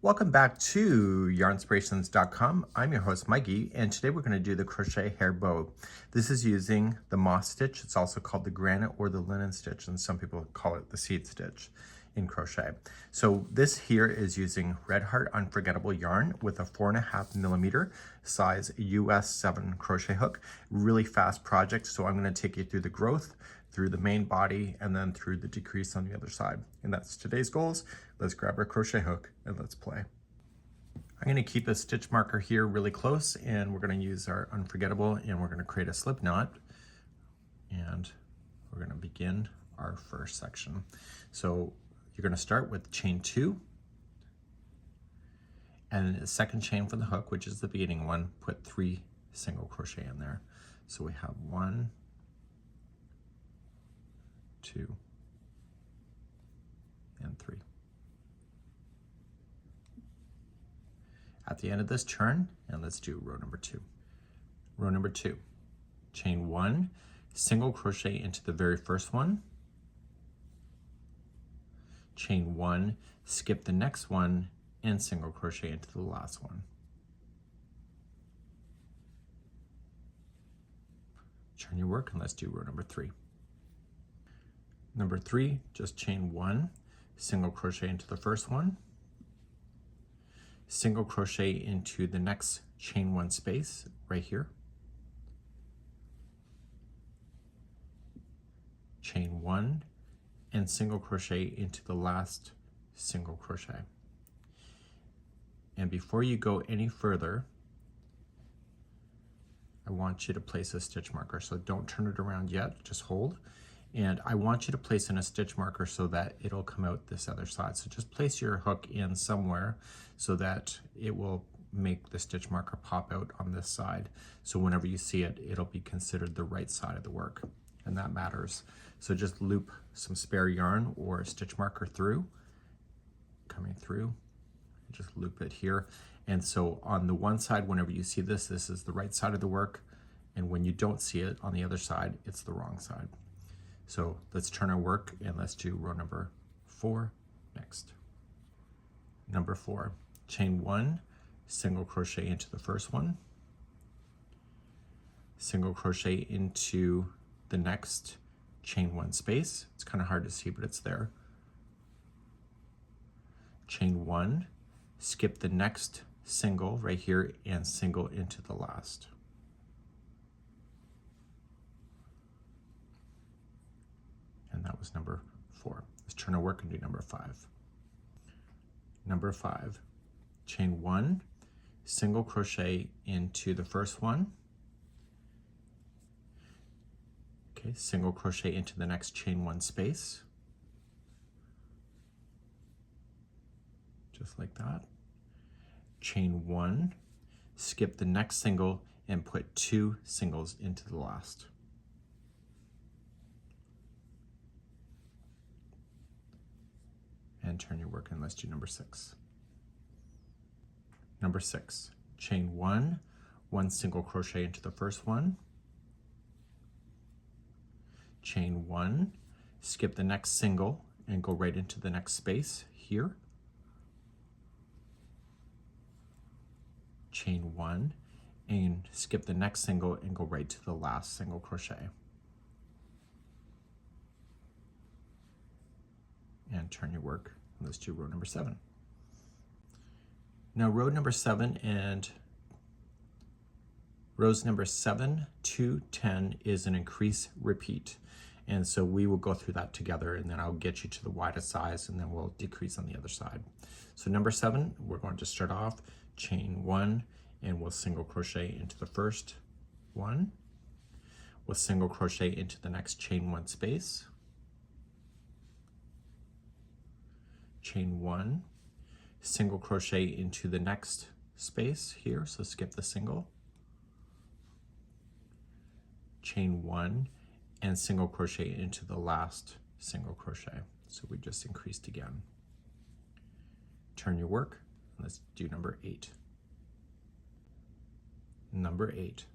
Welcome back to yarnspirations.com. I'm your host Mikey, and today we're going to do the crochet hair bow. This is using the moss stitch. It's also called the granite or the linen stitch, and some people call it the seed stitch in crochet. So this here is using Red Heart Unforgettable yarn with a 4.5mm size US 7 crochet hook. Really fast project, so I'm going to take you through the growth, through the main body, and then through the decrease on the other side. And that's today's goals. Let's grab our crochet hook and let's play. I'm going to keep a stitch marker here really close, and we're going to use our Unforgettable, and we're going to create a slip knot, and we're going to begin our first section. So you're going to start with chain 2, and the second chain from the hook, which is the beginning one, put 3 single crochet in there. So we have 1, 2, and 3. At the end of this, turn, and let's do row number 2. Row number 2, chain 1, single crochet into the very first one, chain 1, skip the next one, and single crochet into the last one. Turn your work, and let's do row number 3. Number 3, just chain 1, single crochet into the first one, single crochet into the next chain 1 space right here, chain 1, and single crochet into the last single crochet. And before you go any further, I want you to place a stitch marker. So don't turn it around yet, just hold. And I want you to place in a stitch marker so that it'll come out this other side. So just place your hook in somewhere so that it will make the stitch marker pop out on this side. So whenever you see it, it'll be considered the right side of the work, and that matters. So just loop some spare yarn or a stitch marker through, coming through, just loop it here. And so on the one side, whenever you see this, this is the right side of the work. And when you don't see it on the other side, it's the wrong side. So let's turn our work, and let's do row number 4 next. Number 4, chain 1, single crochet into the first one, single crochet into the next chain 1 space. It's kind of hard to see, but it's there. Chain 1, skip the next single right here, and single into the last. And that was number 4. Let's turn our work and do number 5. Number 5, chain 1, single crochet into the first one, okay, single crochet into the next chain 1 space, just like that. Chain 1, skip the next single, and put 2 singles into the last. And turn your work, and let's do number 6. Number 6, chain 1, 1 single crochet into the first one, chain 1, skip the next single, and go right into the next space here, chain 1, and skip the next single and go right to the last single crochet. And turn your work. Let's do row number 7. Now row number 7 and rows number 7 to 10 is an increase repeat. And so we will go through that together, and then I'll get you to the widest size, and then we'll decrease on the other side. So number 7, we're going to start off chain 1, and we'll single crochet into the first one. We'll single crochet into the next chain 1 space, chain 1, single crochet into the next space here, so skip the single, chain 1, and single crochet into the last single crochet. So we just increased again. Turn your work. Let's do number 8. Number 8,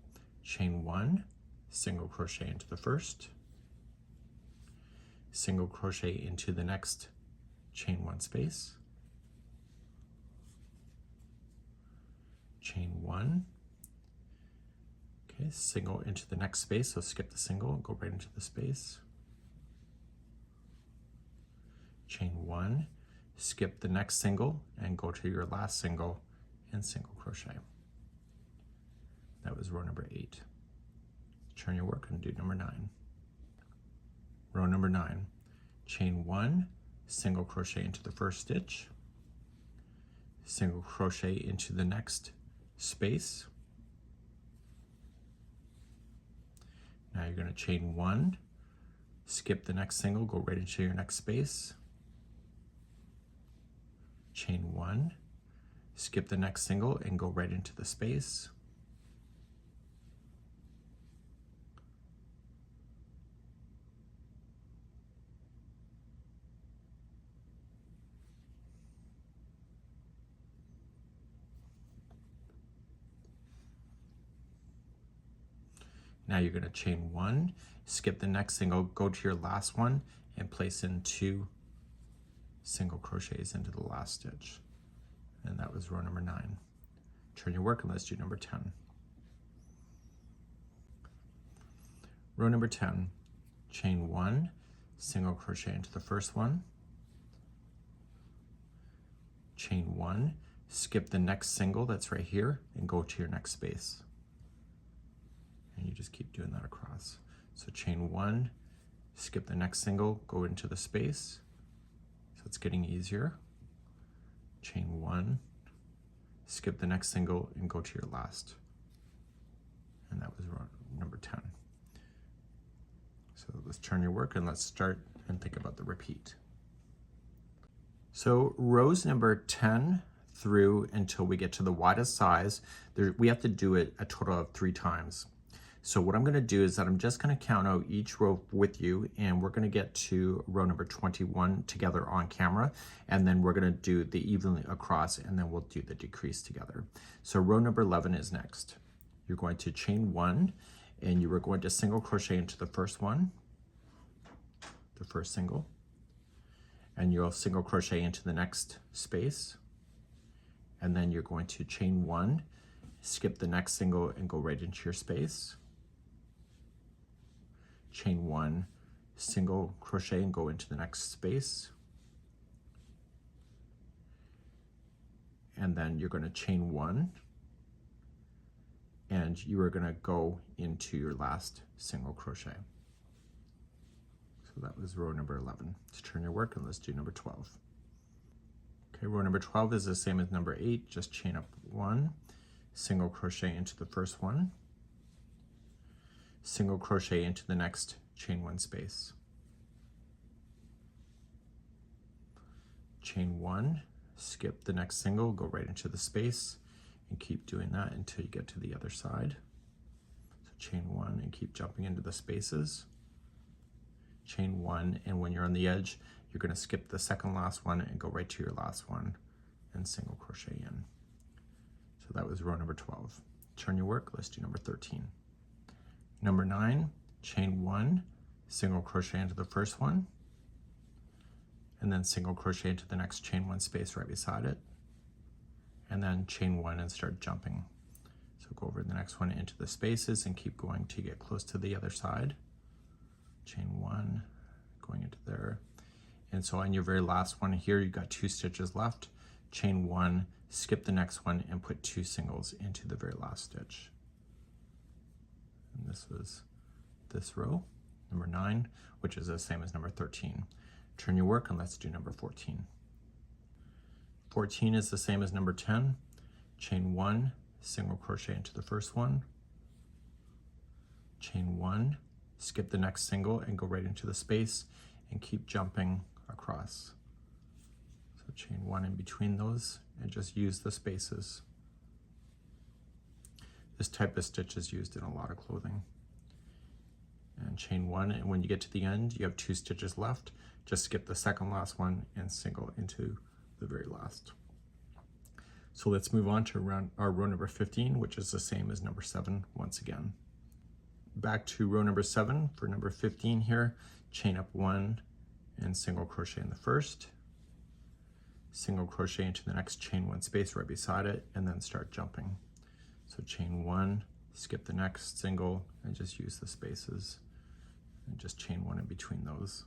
chain 1, single crochet into the first, single crochet into the next chain 1 space, chain one, okay, single into the next space, so skip the single and go right into the space, chain one, skip the next single and go to your last single and single crochet. That was row number 8. Turn your work and do number 9. Row number 9, chain one, single crochet into the first stitch, single crochet into the next space. Now you're going to chain one, skip the next single, go right into your next space, chain one, skip the next single and go right into the space, now you're going to chain one, skip the next single, go to your last one and place in 2 single crochets into the last stitch. And that was row number 9. Turn your work and let's do number 10. Row number 10, chain one, single crochet into the first one, chain one, skip the next single that's right here and go to your next space. And you just keep doing that across. So chain one, skip the next single, go into the space. So it's getting easier. Chain one, skip the next single and go to your last. And that was row number 10. So let's turn your work and let's start and think about the repeat. So rows number 10 through until we get to the widest size, we have to do it a total of 3 times. So what I'm going to do is that I'm just going to count out each row with you, and we're going to get to row number 21 together on camera, and then we're going to do the evenly across, and then we'll do the decrease together. So row number 11 is next. You're going to chain one, and you are going to single crochet into the first one, the first single, and you'll single crochet into the next space, and then you're going to chain one, skip the next single and go right into your space, chain one, single crochet and go into the next space, and then you're going to chain one and you are going to go into your last single crochet. So that was row number 11. Let's turn your work and let's do number 12. Okay, row number 12 is the same as number 8, just chain up one, single crochet into the first one, single crochet into the next chain one space, chain one, skip the next single, go right into the space, and keep doing that until you get to the other side. So chain one and keep jumping into the spaces, chain one, and when you're on the edge, you're going to skip the second last one and go right to your last one and single crochet in. So that was row number 12. Turn your work, let's do number 13. Number 9, chain one, single crochet into the first one, and then single crochet into the next chain one space right beside it, and then chain one and start jumping. So go over the next one into the spaces and keep going till you get close to the other side. Chain one, going into there. And so on your very last one here, you've got 2 stitches left. Chain one, skip the next one and put 2 singles into the very last stitch. And this was this row, number 9, which is the same as number 13. Turn your work and let's do number 14. 14 is the same as number 10. Chain one, single crochet into the first one, chain one, skip the next single and go right into the space and keep jumping across. So chain one in between those and just use the spaces. This type of stitch is used in a lot of clothing. And chain one, and when you get to the end, you have 2 stitches left. Just skip the second last one and single into the very last. So let's move on to our row number 15, which is the same as number 7 once again. Back to row number 7 for number 15 here, chain up 1 and single crochet in the first, single crochet into the next chain 1 space right beside it, and then start jumping. So chain one, skip the next single, and just use the spaces, and just chain one in between those.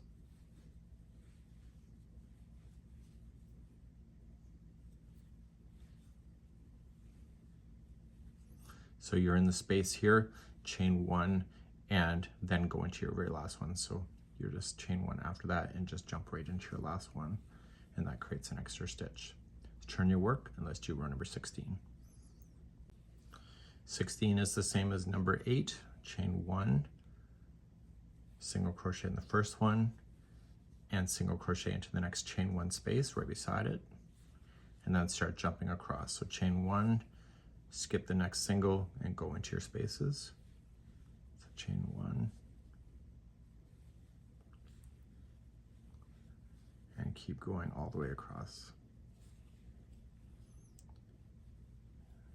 So you're in the space here, chain one, and then go into your very last one. So you're just chain one after that and just jump right into your last one, and that creates an extra stitch. Turn your work and let's do row number 16. 16 is the same as number 8, chain one, single crochet in the first one, and single crochet into the next chain one space right beside it, and then start jumping across. So chain one, skip the next single and go into your spaces. So chain one, and keep going all the way across.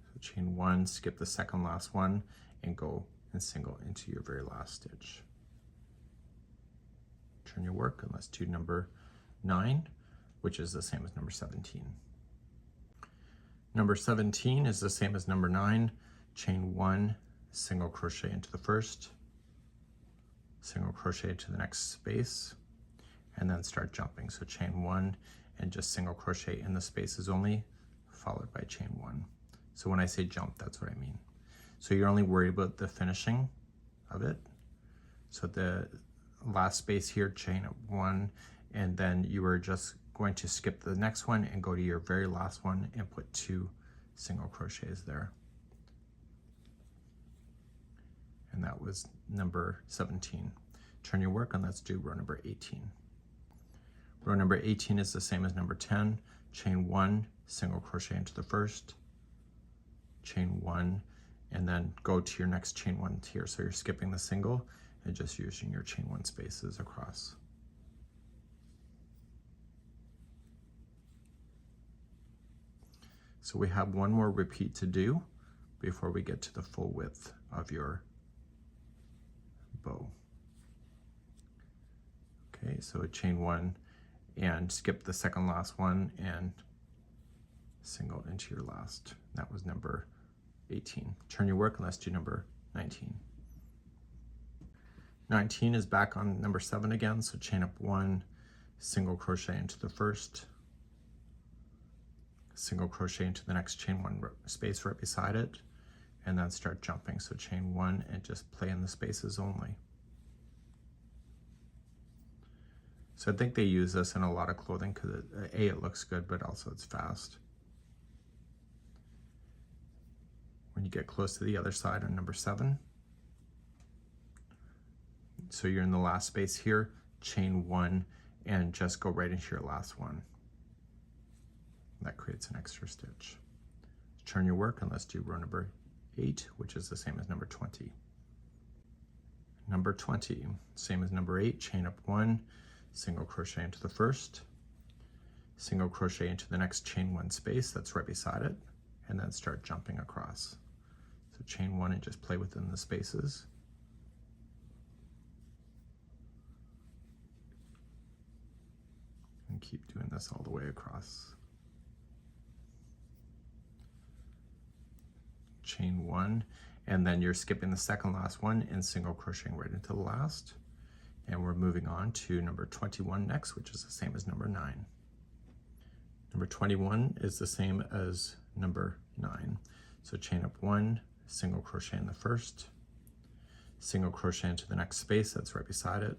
So chain one, skip the second last one, and go and single into your very last stitch. Turn your work and let's do number 9, which is the same as number 17. Number 17 is the same as number 9, chain one, single crochet into the first, single crochet into the next space, and then start jumping. So chain one and just single crochet in the spaces only, followed by chain one. So when I say jump, that's what I mean. So you're only worried about the finishing of it. So the last space here, chain one, and then you are just going to skip the next one and go to your very last one and put 2 single crochets there. And that was number 17. Turn your work and let's do row number 18. Row number 18 is the same as number 10, chain one, single crochet into the first, chain one, and then go to your next chain one here. So you're skipping the single and just using your chain one spaces across. So we have one more repeat to do before we get to the full width of your bow. Okay, so chain one and skip the second last one and single into your last. That was number 18. Turn your work and let's do number 19. 19 is back on number 7 again, so chain up one, single crochet into the first, single crochet into the next chain one space right beside it, and then start jumping. So chain one and just play in the spaces only. So I think they use this in a lot of clothing because it looks good, but also it's fast. When you get close to the other side on number 7, so you're in the last space here, chain one and just go right into your last one. That creates an extra stitch. Turn your work and let's do row number 8, which is the same as number 20. Number 20, same as number 8, chain up one, single crochet into the first, single crochet into the next chain one space that's right beside it, and then start jumping across. So chain one and just play within the spaces. And keep doing this all the way across. Chain one, and then you're skipping the second last one and single crocheting right into the last. And we're moving on to number 21 next, which is the same as number 9. Number 21 is the same as number 9. So chain up one, single crochet in the first, single crochet into the next space that's right beside it,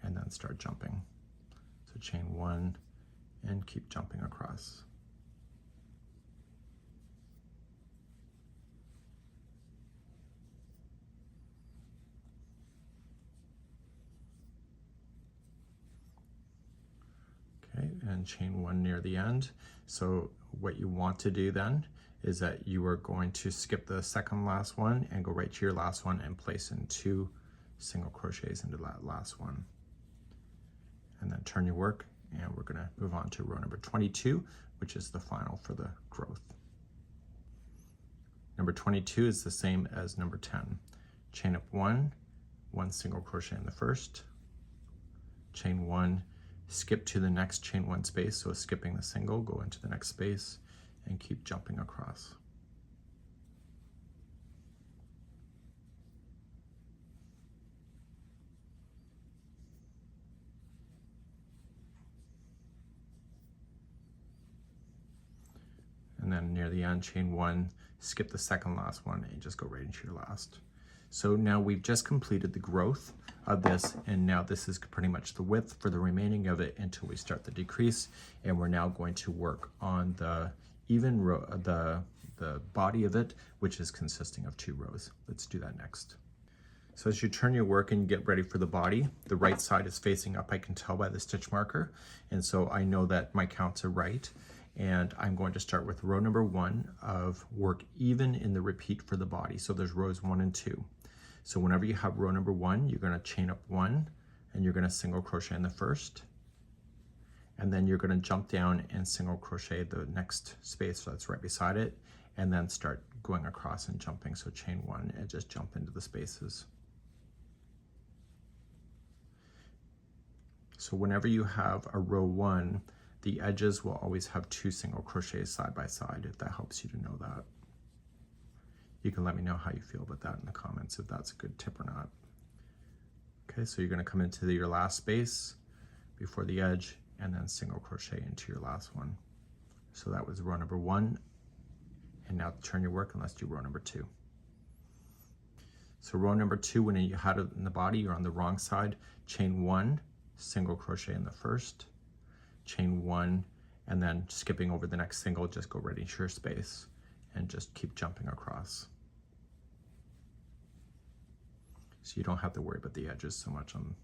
and then start jumping. So chain one and keep jumping across. Okay, and chain one near the end. So what you want to do then is that you are going to skip the second last one and go right to your last one and place in 2 single crochets into that last one. And then turn your work, and we're gonna move on to row number 22, which is the final for the growth. Number 22 is the same as number 10. Chain up one, single crochet in the first, chain one, skip to the next chain one space, so skipping the single, go into the next space and keep jumping across. near the end, chain 1, skip the second last one, and just go right into your last. So now we've just completed the growth of this, and now this is pretty much the width for the remaining of it until we start the decrease. And we're now going to work on the even row, the body of it, which is consisting of 2 rows. Let's do that next. So as you turn your work and get ready for the body, the right side is facing up, I can tell by the stitch marker. And so I know that my counts are right. And I'm going to start with row number 1 of work even in the repeat for the body. So there's rows 1 and 2. So whenever you have row number 1, you're going to chain up 1 and you're going to single crochet in the first. And then you're going to jump down and single crochet the next space that's right beside it, and then start going across and jumping. So chain 1 and just jump into the spaces. So whenever you have a row 1, the edges will always have 2 single crochets side by side, if that helps you to know that. You can let me know how you feel about that in the comments, if that's a good tip or not. Okay, so you're going to come into your last space before the edge and then single crochet into your last one. So that was row number 1. And now turn your work and let's do row number 2. So row number 2, when you had it in the body, you're on the wrong side, chain 1, single crochet in the first, chain 1, and then skipping over the next single, just go right into your space and just keep jumping across. So you don't have to worry about the edges so much on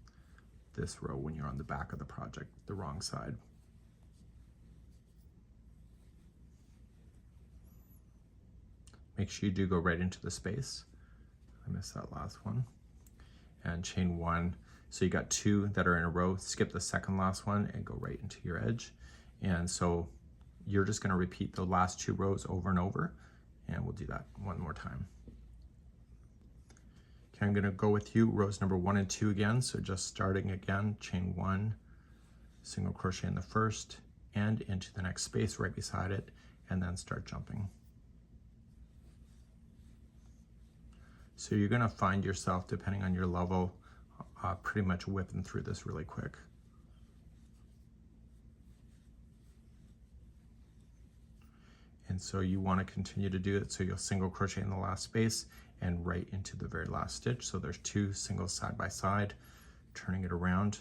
this row when you're on the back of the project, the wrong side. Make sure you do go right into the space. I missed that last one. And chain 1. So you got 2 that are in a row, skip the second last one and go right into your edge. And so you're just going to repeat the last 2 rows over and over, and we'll do that one more time. Okay, I'm going to go with you rows number 1 and 2 again. So just starting again, chain 1, single crochet in the first and into the next space right beside it, and then start jumping. So you're going to find yourself, depending on your level, pretty much whipping through this really quick. And so you want to continue to do it. So you'll single crochet in the last space and right into the very last stitch. So there's 2 singles side by side, turning it around.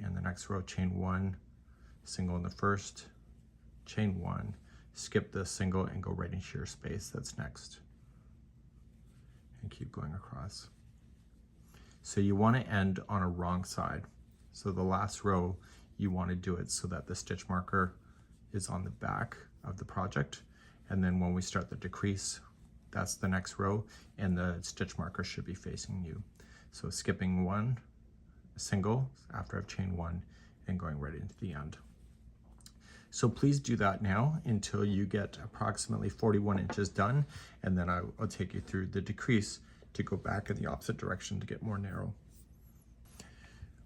And the next row, chain 1, single in the first, chain 1, skip the single and go right into your space that's next. And keep going across. So you want to end on a wrong side. So the last row, you want to do it so that the stitch marker is on the back of the project. And then when we start the decrease, that's the next row, and the stitch marker should be facing you. So skipping 1 single after I've chained 1 and going right into the end. So please do that now until you get approximately 41 inches done, and then I'll take you through the decrease to go back in the opposite direction to get more narrow.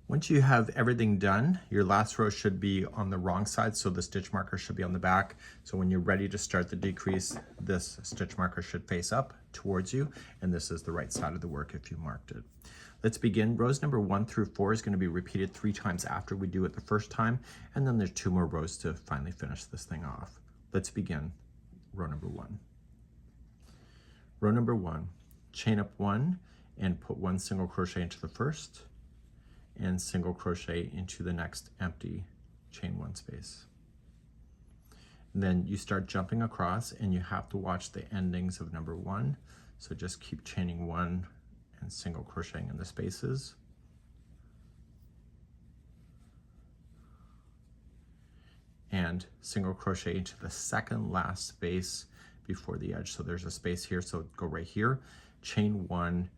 Once you have everything done, your last row should be on the wrong side, so the stitch marker should be on the back. So when you're ready to start the decrease, this stitch marker should face up towards you, and this is the right side of the work if you marked it. Let's begin. Rows number 1 through 4 is going to be repeated 3 times after we do it the first time, and then there's 2 more rows to finally finish this thing off. Let's begin row number 1. Row number 1, chain up 1 and put 1 single crochet into the first, and single crochet into the next empty chain 1 space. And then you start jumping across, and you have to watch the endings of number 1. So just keep chaining 1 and single crocheting in the spaces. And single crochet into the second last space before the edge. So there's a space here, so go right here, chain 1,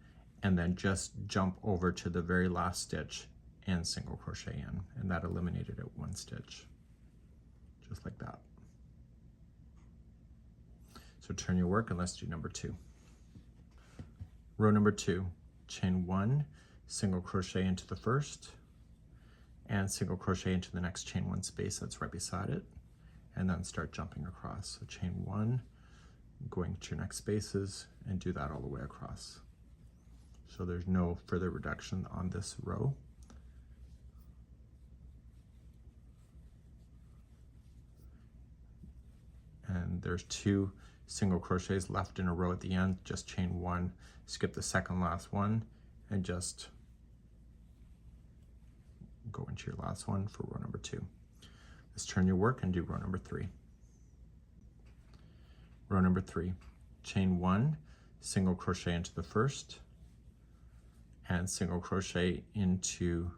and then just jump over to the very last stitch and single crochet in, and that eliminated it 1 stitch, just like that. So turn your work and let's do number 2. Row number 2, chain 1, single crochet into the first, and single crochet into the next chain 1 space that's right beside it, and then start jumping across. So chain 1, going to your next spaces, and do that all the way across. So there's no further reduction on this row. And and there's 2 single crochets left in a row at the end. Just chain 1, skip the second last one, and just go into your last one for row number 2. Let's turn your work and do row number 3. Row number 3, chain 1, single crochet into the first, and single crochet into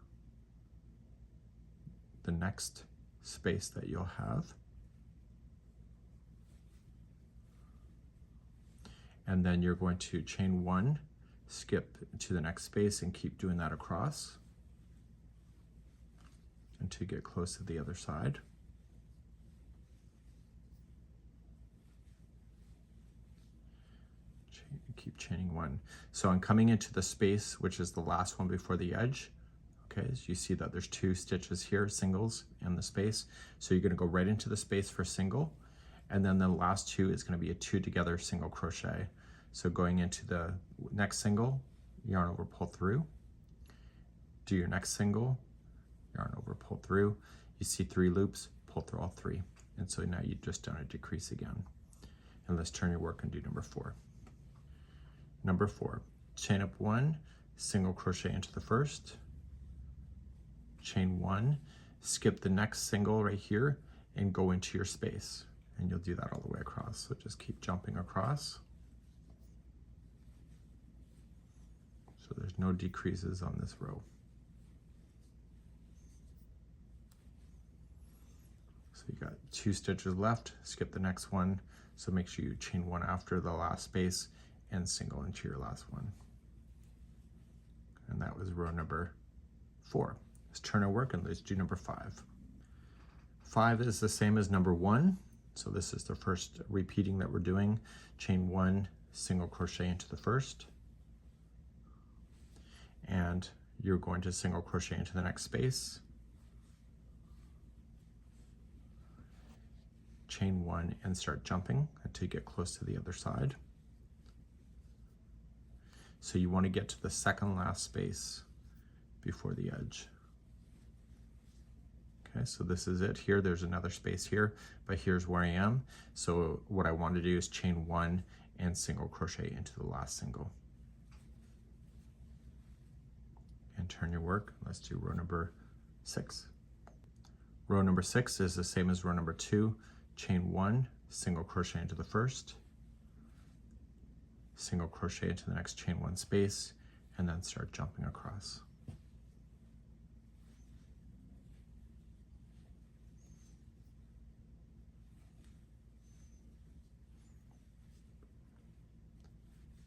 the next space that you'll have. And then you're going to chain 1, skip to the next space, and keep doing that across until you get close to the other side. Keep chaining 1. So I'm coming into the space, which is the last one before the edge. Okay, so you see that there's 2 stitches here, singles in the space. So you're going to go right into the space for single, and then the last 2 is going to be a 2 together single crochet. So going into the next single, yarn over, pull through, do your next single, yarn over, pull through. You see 3 loops, pull through all 3. And so now you've just done a decrease again. And let's turn your work and do number 4. Number 4, chain up 1, single crochet into the first, chain 1, skip the next single right here, and go into your space. And you'll do that all the way across. So just keep jumping across. So there's no decreases on this row. So you got 2 stitches left, skip the next one. So make sure you chain 1 after the last space and single into your last one. And that was row number 4. Let's turn our work and let's do number 5. 5 is the same as number 1. So this is the first repeating that we're doing. Chain 1, single crochet into the first, and you're going to single crochet into the next space, chain 1, and start jumping until you get close to the other side. So you want to get to the second last space before the edge. Okay, so this is it here. There's another space here, but here's where I am. So what I want to do is chain 1 and single crochet into the last single. And turn your work. Let's do row number 6. Row number 6 is the same as row number 2. Chain 1, single crochet into the first, single crochet into the next chain 1 space, and then start jumping across.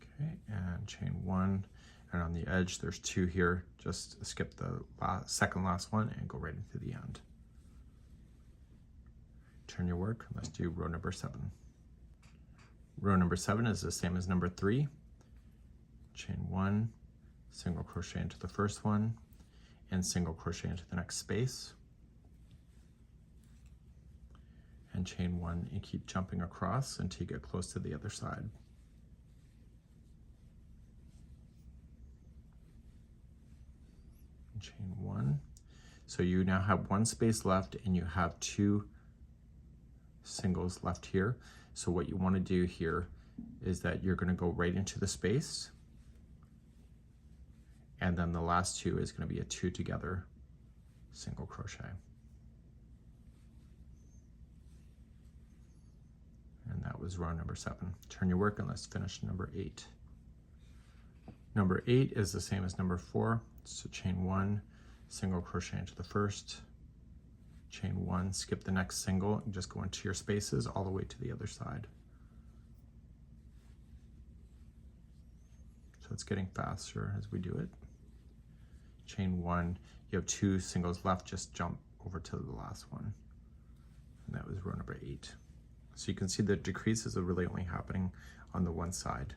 Okay, and chain 1, and on the edge there's 2 here. Just skip the second last one and go right into the end. Turn your work. Let's do row number 7. Row number 7 is the same as number 3. Chain 1, single crochet into the first one, and single crochet into the next space, and chain 1 and keep jumping across until you get close to the other side. And chain 1. So you now have 1 space left and you have 2 singles left here. So what you want to do here is that you're going to go right into the space, and then the last 2 is going to be a 2 together single crochet. And that was row number 7. Turn your work and let's finish number 8. Number 8 is the same as number 4. So chain 1, single crochet into the first, chain 1, skip the next single, and just go into your spaces all the way to the other side. So it's getting faster as we do it. Chain 1, you have 2 singles left, just jump over to the last one. And that was row number 8. So you can see the decreases are really only happening on the one side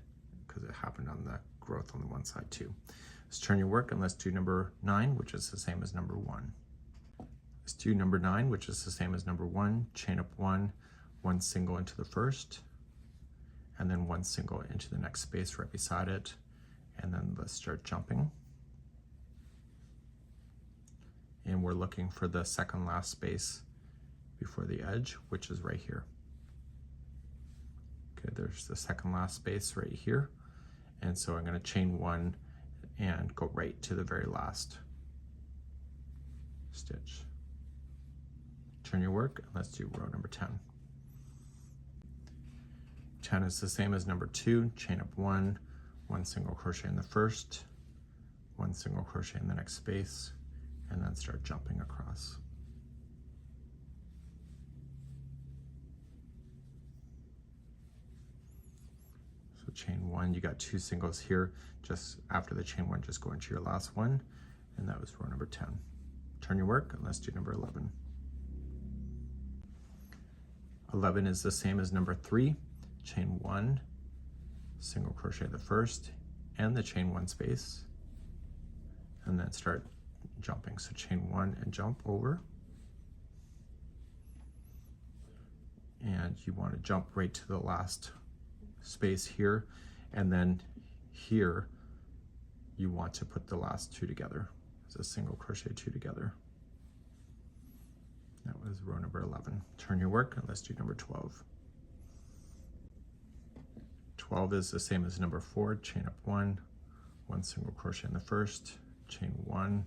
because it happened on the growth on the one side too. Let's turn your work and let's do number 9, which is the same as number 1. Let's do number 9, which is the same as number 1. Chain up 1, 1 single into the first, and then 1 single into the next space right beside it. And then let's start jumping. And we're looking for the second last space before the edge, which is right here. Okay, there's the second last space right here. And so I'm going to chain one and go right to the very last stitch. Turn your work, and let's do row number 10. 10 is the same as number 2, chain up one single crochet in the first, one single crochet in the next space, and then start jumping across. So chain one, you got 2 singles here. Just after the chain one, just go into your last one, and that was row number 10. Turn your work, and let's do number 11. 11 is the same as number 3, chain one, single crochet the first and the chain one space, and then start jumping. So chain one and jump over, and you want to jump right to the last space here, and then here you want to put the last 2 together as a single crochet 2 together. That was row number 11. Turn your work, and let's do number 12. 12 is the same as number 4, chain up one single crochet in the first, chain one,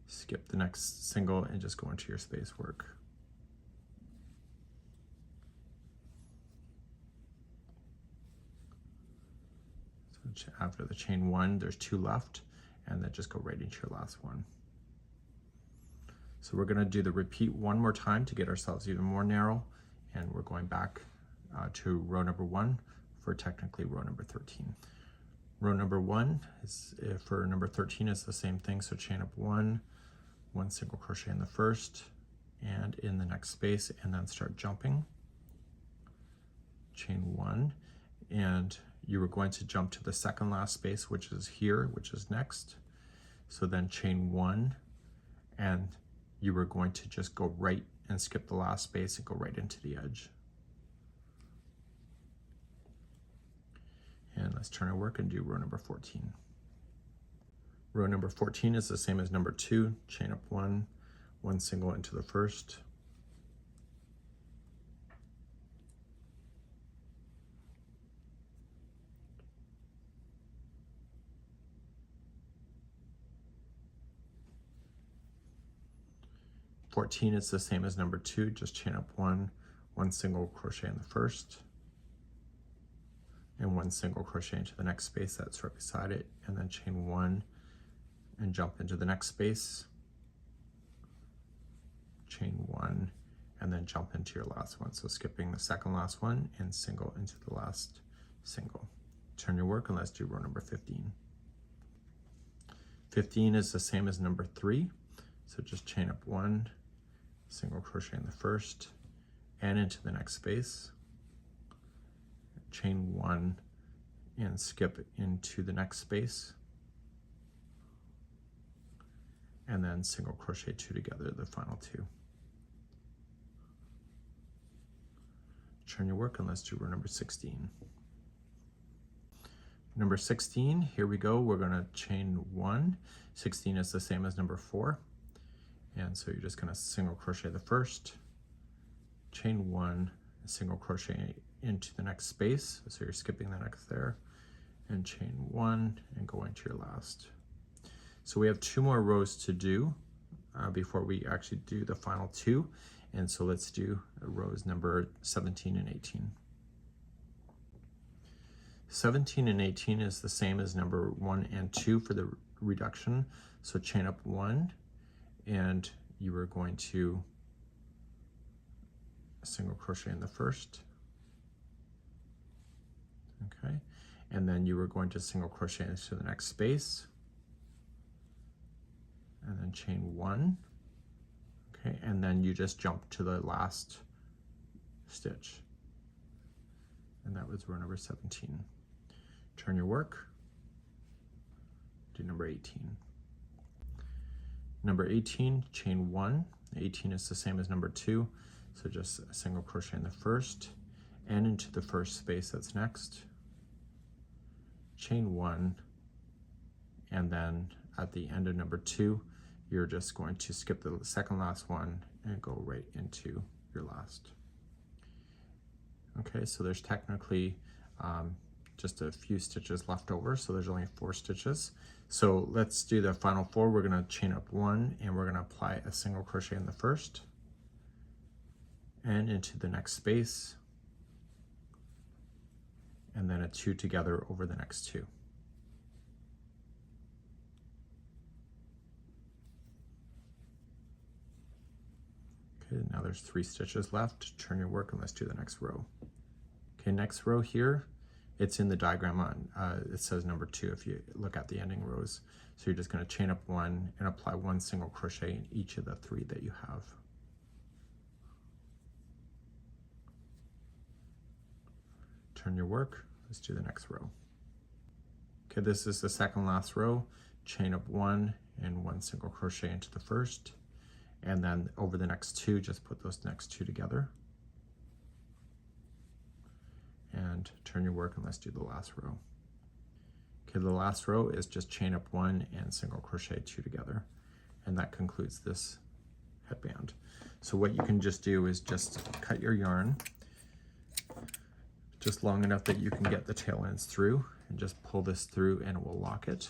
skip the next single, and just go into your space work. So after the chain one, there's 2 left, and then just go right into your last one. So we're going to do the repeat one more time to get ourselves even more narrow, and we're going back to row number 1 for technically row number 13. Row number 1 is for number 13 is the same thing. So chain up one single crochet in the first and in the next space, and then start jumping. Chain one, and you were going to jump to the second last space, which is here, which is next. So then chain one, and you were going to just go right and skip the last space and go right into the edge. And let's turn our work and do row number 14. Row number 14 is the same as number 2, chain up one single into the first, .14 is the same as number 2, just chain up one single crochet in the first, and one single crochet into the next space that's right beside it, and then chain one and jump into the next space, chain one, and then jump into your last one. So skipping the second last one and single into the last single. Turn your work, and let's do row number 15. 15 is the same as number 3, so just chain up one single crochet in the first and into the next space, chain one and skip into the next space, and then single crochet 2 together, the final 2. Turn your work, and let's do row number 16. Number 16, here we go, we're going to chain one. 16 is the same as number 4, and so you're just going to single crochet the first, chain one, single crochet into the next space, so you're skipping the next there, and chain one and go into your last. So we have 2 more rows to do before we actually do the final 2, and so let's do rows number 17 and 18. 17 and 18 is the same as number 1 and 2 for the reduction, so chain up one, and you are going to single crochet in the first, okay, and then you are going to single crochet into the next space, and then chain one, okay, and then you just jump to the last stitch, and that was row number 17. Turn your work, do number 18. Number 18, chain one. 18 is the same as number 2, so just a single crochet in the first and into the first space that's next, chain one, and then at the end of number 2, you're just going to skip the second last one and go right into your last. Okay, so there's technically just a few stitches left over, so there's only 4 stitches. So let's do the final 4. We're going to chain up 1 and we're going to apply a single crochet in the first and into the next space, and then a 2 together over the next 2. Okay, now there's 3 stitches left. Turn your work and let's do the next row. Okay, next row here, it's in the diagram on, it says number 2 if you look at the ending rows. So you're just going to chain up 1 and apply 1 single crochet in each of the 3 that you have. Turn your work, let's do the next row. Okay, this is the second last row. Chain up 1 and 1 single crochet into the first, and then over the next 2, just put those next 2 together. And turn your work and let's do the last row. Okay, the last row is just chain up 1 and single crochet 2 together. And that concludes this headband. So what you can just do is just cut your yarn just long enough that you can get the tail ends through, and just pull this through and it will lock it.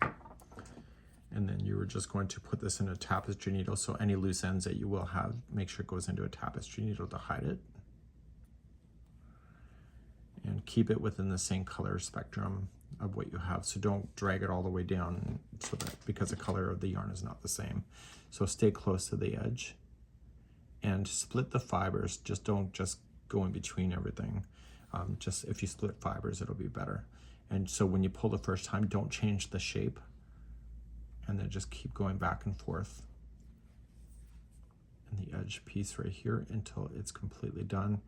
And then you are just going to put this in a tapestry needle, so any loose ends that you will have, make sure it goes into a tapestry needle to hide it. And keep it within the same color spectrum of what you have, so don't drag it all the way down, so that because the color of the yarn is not the same. So stay close to the edge and split the fibers. Just don't just go in between everything. Just if you split fibers, it'll be better. And so when you pull the first time, don't change the shape, and then just keep going back and forth in the edge piece right here until it's completely done,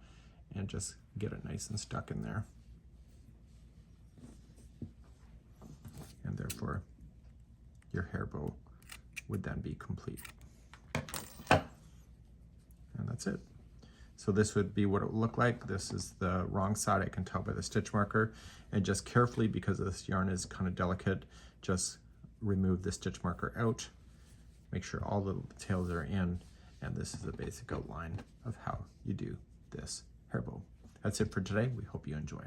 and just get it nice and stuck in there. And therefore your hair bow would then be complete. And that's it. So this would be what it would look like. This is the wrong side, I can tell by the stitch marker. And just carefully, because this yarn is kind of delicate, just remove the stitch marker out. Make sure all the tails are in. And this is a basic outline of how you do this hair bow. That's it for today. We hope you enjoy.